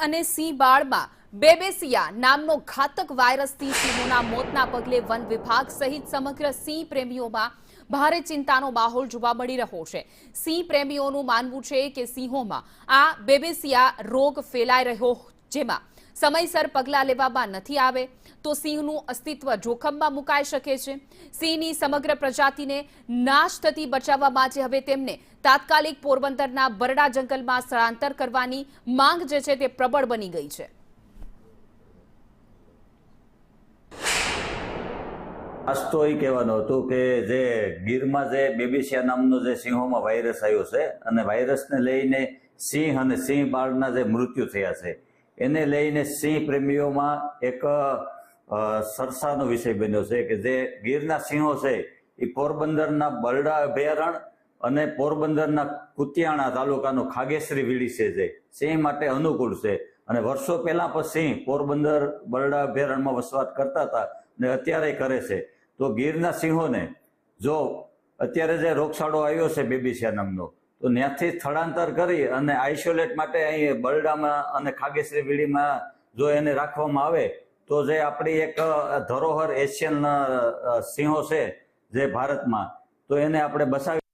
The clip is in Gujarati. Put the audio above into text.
અને સિંહ બાળમાં બેબેસિયા નામનો ઘાતક વાયરસથી સિંહોના મોતના પગલે વન વિભાગ સહિત સમગ્ર સિંહ પ્રેમીઓમાં ભારે ચિંતાનો માહોલ જોવા મળી રહ્યો છે। સિંહ પ્રેમીઓનું માનવું છે કે સિંહોમાં આ બેબેસિયા રોગ ફેલાઈ રહ્યો, જેમાં સમયસર પગલાં લેવામાં નથી આવે તો સિંહનું અસ્તિત્વ જોખમમાં મુકાઈ શકે છે। સિંહની સમગ્ર પ્રજાતિને નાશ થતી બચાવવા માટે હવે તેમને તાત્કાલિક પોરબંદરના બરડા જંગલમાં સ્થળાંતર કરવાની માંગ જે છે તે પ્રબળ બની ગઈ છે। આજ તો એ કહેવાનું હતું કે જે ગીરમાં જે બેબેસિયા નામનો જે સિંહોમાં વાયરસ આવ્યો છે અને વાયરસને લઈને સિંહ અને સિંહ બાળના જે મૃત્યુ થયા છે એને લઈને સિંહ પ્રેમીઓમાં એક સરસાનો વિષય બન્યો છે કે જે ગીરના સિંહો છે એ પોરબંદરના બરડા અભયારણ્ય અને પોરબંદરના કુતિયાણા તાલુકાનો ખાગેસરી વીડી છે જે સિંહ માટે અનુકૂળ છે અને વર્ષો પહેલા પણ સિંહ પોરબંદર બરડા અભયારણ્યમાં વસવાટ કરતા હતા અને અત્યારે કરે છે। તો ગીરના સિંહોને જો અત્યારે જે રોગચાળો આવ્યો છે બેબેસિયા નામનો તો ત્યાંથી સ્થળાંતર કરી અને આઇસોલેટ માટે અહીં બરડામાં અને ખાગેસરી વીડીમાં જો એને રાખવામાં આવે તો જે આપણી એક ધરોહર એશિયન સિંહો છે જે ભારતમાં, તો એને આપણે બચાવી